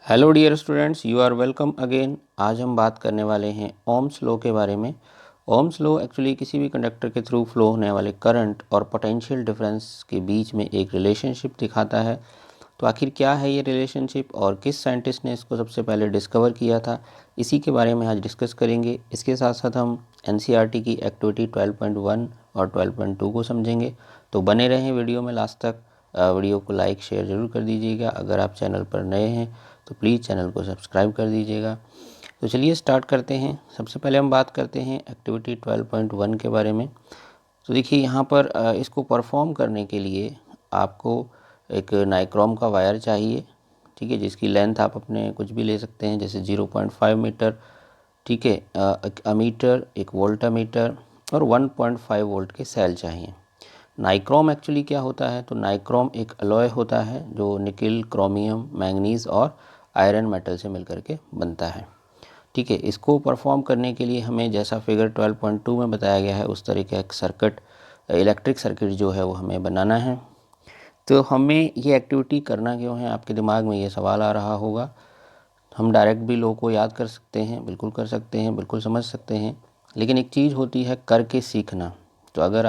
Hello dear students, you are welcome again. आज हम बात करने वाले हैं ओम्स लॉ के बारे में। ओम्स लॉ एक्चुअली किसी भी कंडक्टर के थ्रू फ्लो होने वाले करंट और पोटेंशियल डिफरेंस के बीच में एक रिलेशनशिप दिखाता है। तो आखिर क्या है ये रिलेशनशिप और किस साइंटिस्ट ने इसको सबसे पहले डिस्कवर किया था, इसी के बारे में आज डिस्कस करेंगे। इसके साथ साथ हम एनसीईआरटी की एक्टिविटी 12.1 और 12.2 को समझेंगे। तो बने रहें वीडियो में लास्ट तक। वीडियो को लाइक शेयर ज़रूर कर दीजिएगा। अगर आप चैनल पर नए हैं तो प्लीज़ चैनल को सब्सक्राइब कर दीजिएगा। तो चलिए स्टार्ट करते हैं। सबसे पहले हम बात करते हैं एक्टिविटी 12.1 के बारे में। तो देखिए यहाँ पर इसको परफॉर्म करने के लिए आपको एक नाइक्रोम का वायर चाहिए, ठीक है, जिसकी लेंथ आप अपने कुछ भी ले सकते हैं, जैसे 0.5 मीटर, ठीक है। एक अमीटर, एक वोल्टामीटर और 1.5 वोल्ट के सेल चाहिए। नाइक्रोम एक्चुअली क्या होता है, तो नाइक्रोम एक अलॉय होता है जो निकिल, क्रोमियम, मैंगनीज और आयरन मेटल से मिलकर के बनता है, ठीक है। इसको परफॉर्म करने के लिए हमें जैसा फिगर 12.2 में बताया गया है उस तरह का एक सर्किट, इलेक्ट्रिक सर्किट जो है वो हमें बनाना है। तो हमें ये एक्टिविटी करना क्यों है, आपके दिमाग में ये सवाल आ रहा होगा। हम डायरेक्ट भी लोगों को याद कर सकते हैं, बिल्कुल कर सकते हैं, बिल्कुल समझ सकते हैं, लेकिन एक चीज़ होती है करके सीखना। तो अगर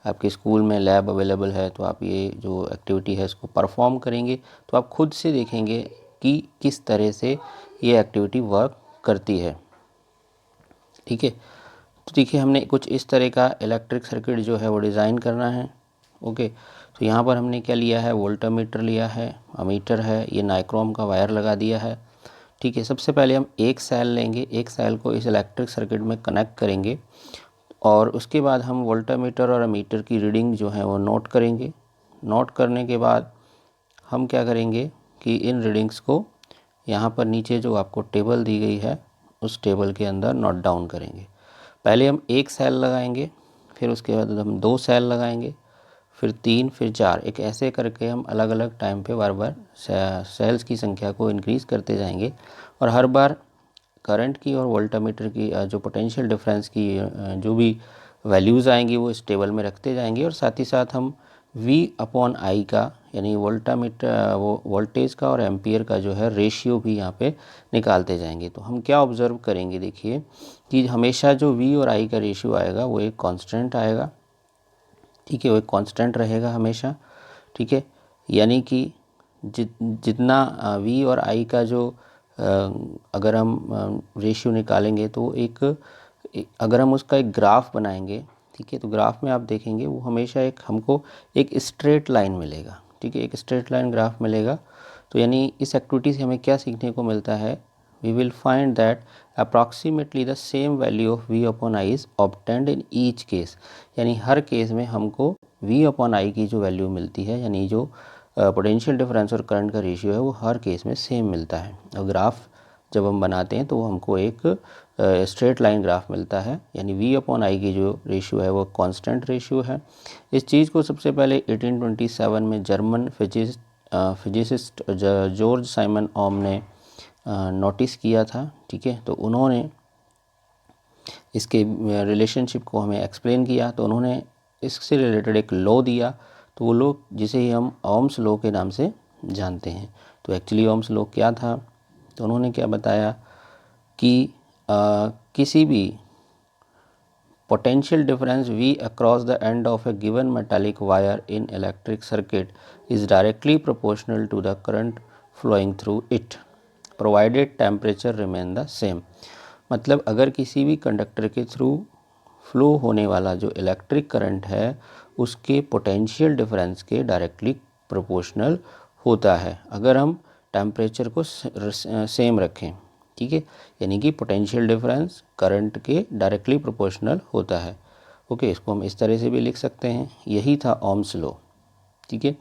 आपके स्कूल में लैब अवेलेबल है तो आप ये जो एक्टिविटी है इसको परफॉर्म करेंगे तो आप खुद से देखेंगे कि किस तरह से ये एक्टिविटी वर्क करती है, ठीक है। तो देखिए हमने कुछ इस तरह का इलेक्ट्रिक सर्किट जो है वो डिज़ाइन करना है, ओके। तो यहाँ पर हमने क्या लिया है, वोल्टामीटर लिया है, अमीटर है, ये नाइक्रोम का वायर लगा दिया है, ठीक है। सबसे पहले हम एक सेल लेंगे, एक सेल को इस इलेक्ट्रिक सर्किट में कनेक्ट करेंगे और उसके बाद हम वोल्टामीटर और अमीटर की रीडिंग जो है वो नोट करेंगे। नोट करने के बाद हम क्या करेंगे कि इन रीडिंग्स को यहाँ पर नीचे जो आपको टेबल दी गई है उस टेबल के अंदर नोट डाउन करेंगे। पहले हम एक सेल लगाएंगे, फिर उसके बाद हम दो सेल लगाएंगे, फिर तीन, फिर चार, एक ऐसे करके हम अलग अलग टाइम पे बार बार सेल्स की संख्या को इंक्रीज़ करते जाएंगे और हर बार करंट की और वोल्टामीटर की जो पोटेंशियल डिफरेंस की जो भी वैल्यूज़ आएंगी वो इस टेबल में रखते जाएंगे और साथ ही साथ हम V अपॉन I का यानी वोल्टामीटर वो वोल्टेज का और एम्पियर का जो है रेशियो भी यहाँ पे निकालते जाएंगे। तो हम क्या ऑब्ज़र्व करेंगे, देखिए कि हमेशा जो V और I का रेशियो आएगा वो एक कांस्टेंट आएगा, ठीक है, वो एक कांस्टेंट रहेगा हमेशा, ठीक है। यानी कि जितना V और I का जो अगर हम रेशियो निकालेंगे तो अगर हम उसका एक ग्राफ बनाएंगे, ठीक है, तो ग्राफ में आप देखेंगे वो हमेशा हमको एक स्ट्रेट लाइन मिलेगा, ठीक है, एक स्ट्रेट लाइन ग्राफ मिलेगा। तो यानी इस एक्टिविटी से हमें क्या सीखने को मिलता है, we will find that approximately the same value of V upon I is obtained in each case. यानी हर केस में हमको V अपॉन I की जो वैल्यू मिलती है, यानी जो पोटेंशियल डिफरेंस और करंट का रेशियो है वो हर केस में सेम मिलता है। और ग्राफ जब हम बनाते हैं तो वो हमको एक स्ट्रेट लाइन ग्राफ मिलता है, यानी V अपॉन I की जो रेशियो है वो कांस्टेंट रेशियो है। इस चीज़ को सबसे पहले 1827 में जर्मन फिजिसिस्ट जॉर्ज साइमन ओम ने नोटिस किया था, ठीक है। तो उन्होंने इसके रिलेशनशिप को हमें एक्सप्लेन किया, तो उन्होंने इससे रिलेटेड एक लॉ दिया, तो वो लॉ जिसे ही हम ओम्स लॉ के नाम से जानते हैं। तो एक्चुअली ओम्स लॉ क्या था, तो उन्होंने क्या बताया कि किसी भी potential difference V across the end of a given metallic wire in electric circuit is directly proportional to the current flowing through it provided temperature remain the same। मतलब अगर किसी भी कंडक्टर के थ्रू फ्लो होने वाला जो electric current है उसके पोटेंशियल डिफरेंस के डायरेक्टली प्रोपोर्शनल होता है अगर हम टेम्परेचर को सेम रखें, ठीक है। यानी कि पोटेंशियल डिफरेंस करंट के डायरेक्टली प्रोपोर्शनल होता है, ओके। इसको हम इस तरह से भी लिख सकते हैं, यही था ओम्स लॉ, ठीक है।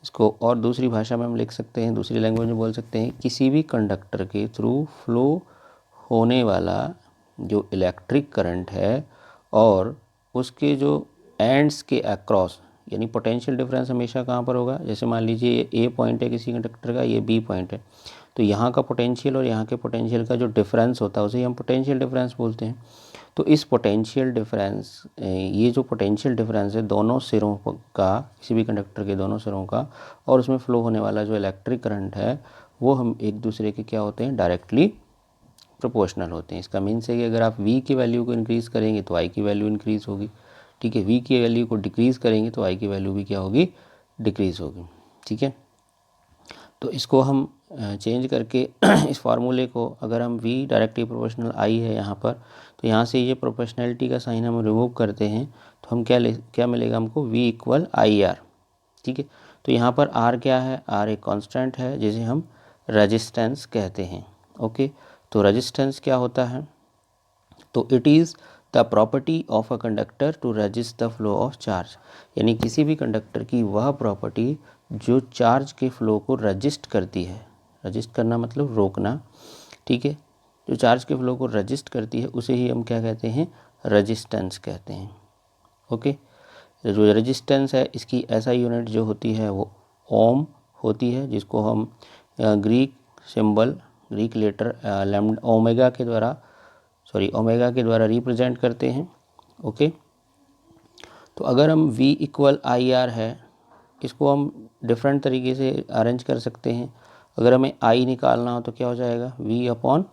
इसको और दूसरी भाषा में हम लिख सकते हैं, दूसरी लैंग्वेज में बोल सकते हैं, किसी भी कंडक्टर के थ्रू फ्लो होने वाला जो इलेक्ट्रिक करंट है और उसके जो एंड्स के अक्रॉस, यानी पोटेंशियल डिफरेंस हमेशा कहाँ पर होगा, जैसे मान लीजिए ये A पॉइंट है किसी कंडक्टर का, ये B पॉइंट है, तो यहाँ का पोटेंशियल और यहाँ के पोटेंशियल का जो डिफरेंस होता है उसे हम पोटेंशियल डिफरेंस बोलते हैं। तो इस पोटेंशियल डिफरेंस, ये जो पोटेंशियल डिफरेंस है दोनों सिरों का, किसी भी कंडक्टर के दोनों सिरों का, और उसमें फ़्लो होने वाला जो इलेक्ट्रिक करंट है वो हम एक दूसरे के क्या होते हैं, डायरेक्टली प्रोपोर्शनल होते हैं। इसका मीन्स है कि अगर आप v की वैल्यू को इंक्रीज़ करेंगे तो i की वैल्यू इंक्रीज़ होगी, ठीक है। v की वैल्यू को डिक्रीज़ करेंगे तो i की वैल्यू भी क्या होगी, डिक्रीज़ होगी, ठीक है। तो इसको हम चेंज करके इस फार्मूले को अगर हम v डायरेक्टली प्रोपोर्शनल i है यहाँ पर, तो यहाँ से ये प्रोपोर्शनैलिटी का साइन हम रिमूव करते हैं तो हम क्या मिलेगा हमको, v इक्वल आई आर, ठीक है। तो यहाँ पर r क्या है, r एक कांस्टेंट है जिसे हम रेजिस्टेंस कहते हैं, ओके। तो रेजिस्टेंस क्या होता है, तो it is the property of a conductor to resist the flow of charge, यानी किसी भी कंडक्टर की वह प्रॉपर्टी जो चार्ज के फ्लो को रजिस्ट करती है, रजिस्ट करना मतलब रोकना, ठीक है। जो चार्ज के फ्लो को रजिस्ट करती है उसे ही हम क्या कहते हैं, रेजिस्टेंस कहते हैं, ओके। जो रेजिस्टेंस है इसकी ऐसा यूनिट जो होती है वो ओम होती है, जिसको हम Greek symbol, Greek letter omega के द्वारा रिप्रेजेंट करते हैं, ओके। तो अगर हम v इक्वल आई आर है, इसको हम डिफरेंट तरीके से अरेंज कर सकते हैं। अगर हमें i निकालना हो तो क्या हो जाएगा, v अपॉन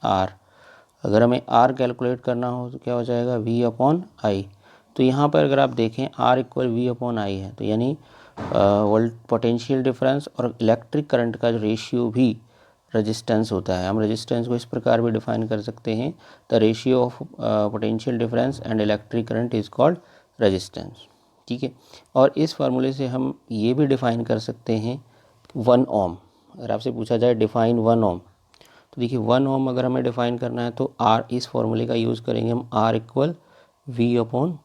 आर। अगर हमें r कैलकुलेट करना हो तो क्या हो जाएगा, v अपॉन आई। तो यहाँ पर अगर आप देखें r equal v upon I है, तो यानी वोल्ट पोटेंशियल डिफरेंस और इलेक्ट्रिक करंट का जो रेशियो भी रेजिस्टेंस होता है। हम रेजिस्टेंस को इस प्रकार भी डिफाइन कर सकते हैं, the ratio of potential difference and electric current is called resistance, ठीक है। और इस फार्मूले से हम ये भी डिफाइन कर सकते हैं 1 ओम। अगर आपसे पूछा जाए डिफाइन 1 ओम, तो देखिए 1 ओम अगर हमें डिफाइन करना है तो r, इस फार्मूले का यूज़ करेंगे हम, r equal v upon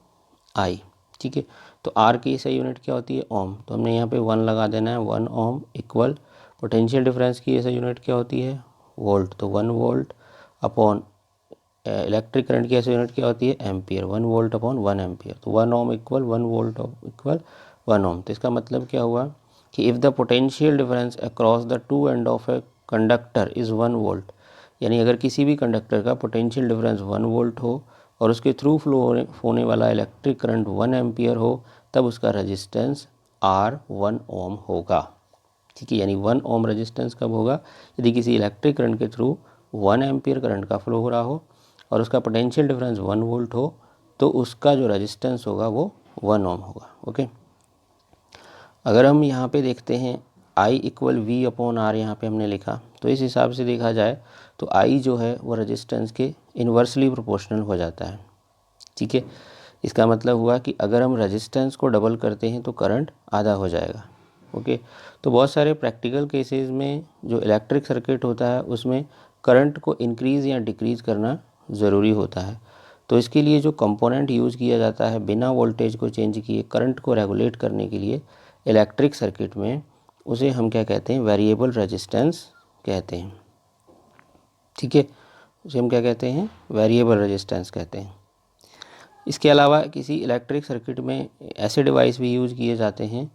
I, ठीक है। तो r की सही यूनिट क्या होती है, ओम, तो हमने यहाँ पे 1 लगा देना है। 1 ओम इक्वल पोटेंशियल डिफरेंस की ऐसा यूनिट क्या होती है, वोल्ट, तो 1 वोल्ट अपॉन इलेक्ट्रिक करंट की ऐसी यूनिट क्या होती है, एम्पियर, 1 वोल्ट अपॉन 1 एम्पियर। तो 1 ओम इक्वल 1 वोल्ट इक्वल 1 ओम। तो इसका मतलब क्या हुआ कि if the potential difference across the two end of a conductor is 1 volt, यानी अगर किसी भी कंडक्टर का पोटेंशियल डिफरेंस 1 वोल्ट हो और उसके थ्रू फ्लो होने वाला इलेक्ट्रिक करंट 1 एम्पियर हो, तब उसका रेजिस्टेंस R 1 ओम होगा, ठीक है। यानी 1 ओम रेजिस्टेंस कब होगा, यदि किसी इलेक्ट्रिक करंट के थ्रू 1 एम्पियर करंट का फ्लो हो रहा हो और उसका पोटेंशियल डिफरेंस 1 वोल्ट हो, तो उसका जो रेजिस्टेंस होगा वो 1 ओम होगा, ओके। अगर हम यहाँ पे देखते हैं I equal V upon R, यहाँ पे हमने लिखा, तो इस हिसाब से देखा जाए तो I जो है वो रेजिस्टेंस के इन्वर्सली प्रोपोर्शनल हो जाता है, ठीक है। इसका मतलब हुआ कि अगर हम रेजिस्टेंस को डबल करते हैं तो करंट आधा हो जाएगा, ओके। तो बहुत सारे प्रैक्टिकल केसेस में जो इलेक्ट्रिक सर्किट होता है उसमें करंट को इंक्रीज़ या डिक्रीज़ करना ज़रूरी होता है। तो इसके लिए जो कंपोनेंट यूज़ किया जाता है बिना वोल्टेज को चेंज किए करंट को रेगुलेट करने के लिए इलेक्ट्रिक सर्किट में, उसे हम क्या कहते हैं, वेरिएबल रेजिस्टेंस कहते हैं, ठीक है। उसे हम क्या कहते हैं, वेरिएबल रेजिस्टेंस कहते हैं। इसके अलावा किसी इलेक्ट्रिक सर्किट में ऐसे डिवाइस भी यूज़ किए जाते हैं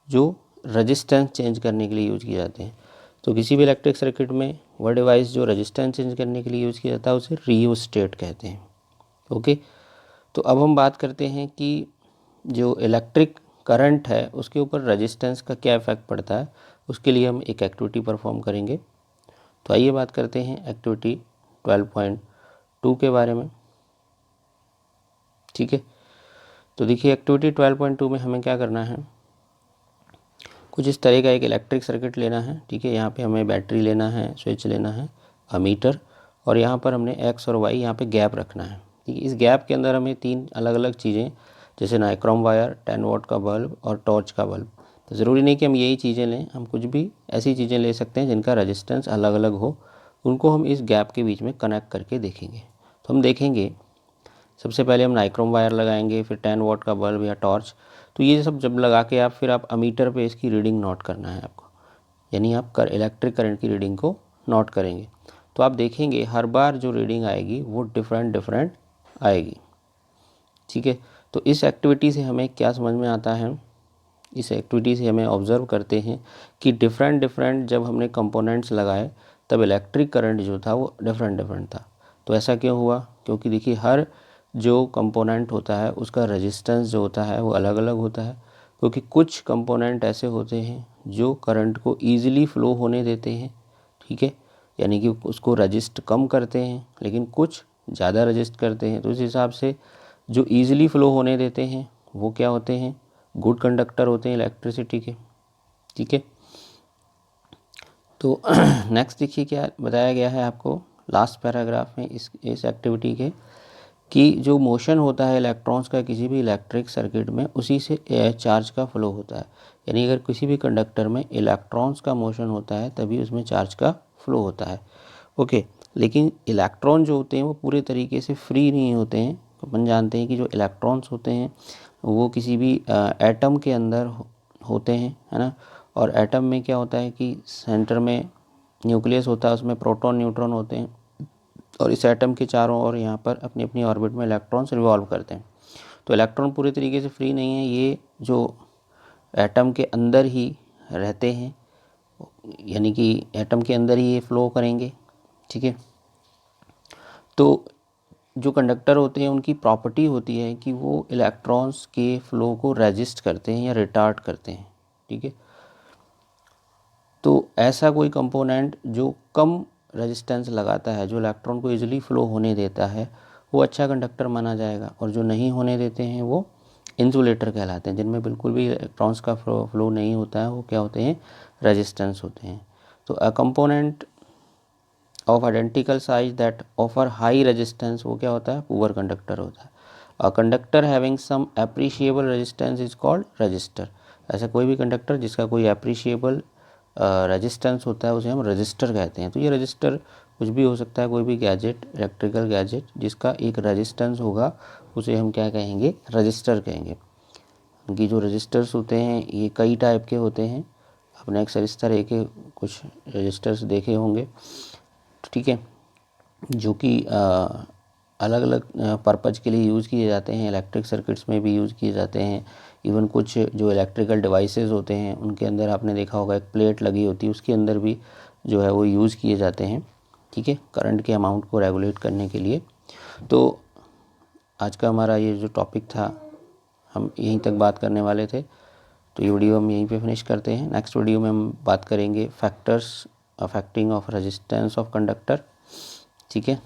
जो रेजिस्टेंस चेंज करने के लिए यूज़ किए जाते हैं। तो किसी भी इलेक्ट्रिक सर्किट में वह डिवाइस जो रेजिस्टेंस चेंज करने के लिए यूज़ किया जाता है उसे रियोस्टेट कहते हैं, ओके। तो अब हम बात करते हैं कि जो इलेक्ट्रिक करंट है उसके ऊपर रेजिस्टेंस का क्या इफ़ेक्ट पड़ता है, उसके लिए हम एक एक्टिविटी परफॉर्म करेंगे। तो आइए बात करते हैं एक्टिविटी 12.2 के बारे में, ठीक है। तो देखिए एक्टिविटी 12.2 में हमें क्या करना है, कुछ इस तरह का एक इलेक्ट्रिक सर्किट लेना है, ठीक है। यहाँ पे हमें बैटरी लेना है, स्विच लेना है, अमीटर, और यहाँ पर हमने एक्स और वाई यहाँ पे गैप रखना है, ठीक है। इस गैप के अंदर हमें 3 अलग अलग चीज़ें, जैसे नाइक्रोम वायर, 10 वॉट का बल्ब और टॉर्च का बल्ब। तो ज़रूरी नहीं कि हम यही चीज़ें लें, हम कुछ भी ऐसी चीज़ें ले सकते हैं जिनका रेजिस्टेंस अलग अलग हो, उनको हम इस गैप के बीच में कनेक्ट करके देखेंगे। तो हम देखेंगे सबसे पहले हम नाइक्रोम वायर लगाएंगे, फिर 10 वॉट का बल्ब या टॉर्च। तो ये सब जब लगा के फिर आप अमीटर पे इसकी रीडिंग नोट करना है आपको, यानी आप इलेक्ट्रिक करंट की रीडिंग को नोट करेंगे। तो आप देखेंगे हर बार जो रीडिंग आएगी वो डिफरेंट आएगी, ठीक है। तो इस एक्टिविटी से हमें क्या समझ में आता है, इस एक्टिविटी से हमें ऑब्ज़र्व करते हैं कि डिफरेंट जब हमने कंपोनेंट्स लगाए तब इलेक्ट्रिक करंट जो था वो डिफरेंट था। तो ऐसा क्यों हुआ, क्योंकि देखिए हर जो कंपोनेंट होता है उसका रेजिस्टेंस जो होता है वो अलग अलग होता है, क्योंकि कुछ कंपोनेंट ऐसे होते हैं जो करंट को ईजिली फ्लो होने देते हैं, ठीक है, यानी कि उसको रजिस्ट कम करते हैं, लेकिन कुछ ज़्यादा रजिस्ट करते हैं। तो इस हिसाब से जो ईजिली फ्लो होने देते हैं वो क्या होते हैं, गुड कंडक्टर होते हैं इलेक्ट्रिसिटी के, ठीक है। तो नेक्स्ट देखिए क्या बताया गया है आपको लास्ट पैराग्राफ में इस एक्टिविटी के, कि जो मोशन होता है इलेक्ट्रॉन्स का किसी भी इलेक्ट्रिक सर्किट में, उसी से चार्ज का फ्लो होता है। यानी अगर किसी भी कंडक्टर में इलेक्ट्रॉन्स का मोशन होता है तभी उसमें चार्ज का फ्लो होता है, ओके। लेकिन इलेक्ट्रॉन जो होते हैं वो पूरे तरीके से फ्री नहीं होते हैं। अपन जानते हैं कि जो इलेक्ट्रॉन्स होते हैं वो किसी भी एटम के अंदर होते हैं, है ना। और एटम में क्या होता है कि सेंटर में न्यूक्लियस होता है, उसमें प्रोटॉन न्यूट्रॉन होते हैं, और इस एटम के चारों ओर यहाँ पर अपनी अपनी ऑर्बिट में इलेक्ट्रॉन्स रिवॉल्व करते हैं। तो इलेक्ट्रॉन पूरे तरीके से फ्री नहीं है, ये जो एटम के अंदर ही रहते हैं, यानी कि एटम के अंदर ही ये फ्लो करेंगे, ठीक है। तो जो कंडक्टर होते हैं उनकी प्रॉपर्टी होती है कि वो इलेक्ट्रॉन्स के फ्लो को रेजिस्ट करते हैं या रिटार्ड करते हैं, ठीक है। तो ऐसा कोई कंपोनेंट जो कम रेजिस्टेंस लगाता है, जो इलेक्ट्रॉन को इजीली फ्लो होने देता है, वो अच्छा कंडक्टर माना जाएगा। और जो नहीं होने देते हैं वो इंसुलेटर कहलाते हैं। जिनमें बिल्कुल भी इलेक्ट्रॉन्स का फ्लो नहीं होता है वो क्या होते हैं, रेजिस्टेंस होते हैं। तो a component of identical size that offer high resistance वो क्या होता है, पुअर कंडक्टर होता है। A conductor having some appreciable resistance is called resistor. ऐसा कोई भी कंडक्टर जिसका कोई एप्रिशिएबल रेजिस्टेंस होता है उसे हम रजिस्टर कहते हैं। तो ये रजिस्टर कुछ भी हो सकता है, कोई भी गैजेट, इलेक्ट्रिकल गैजेट जिसका एक रेजिस्टेंस होगा उसे हम क्या कहेंगे, रजिस्टर कहेंगे। इनकी जो रजिस्टर्स होते हैं ये कई टाइप के होते हैं, आपने अक्सर इस तरह के कुछ रजिस्टर्स देखे होंगे, ठीक है, जो कि अलग अलग पर्पज़ के लिए यूज़ किए जाते हैं। इलेक्ट्रिक सर्किट्स में भी यूज़ किए जाते हैं। इवन कुछ जो इलेक्ट्रिकल डिवाइसेस होते हैं उनके अंदर आपने देखा होगा एक प्लेट लगी होती है, उसके अंदर भी जो है वो यूज़ किए जाते हैं, ठीक है, करंट के अमाउंट को रेगुलेट करने के लिए। तो आज का हमारा ये जो टॉपिक था हम यहीं तक बात करने वाले थे। तो ये वीडियो हम यहीं पे फिनिश करते हैं। नेक्स्ट वीडियो में हम बात करेंगे factors affecting of resistance of conductor, ठीक है।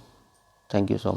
Thank you so much.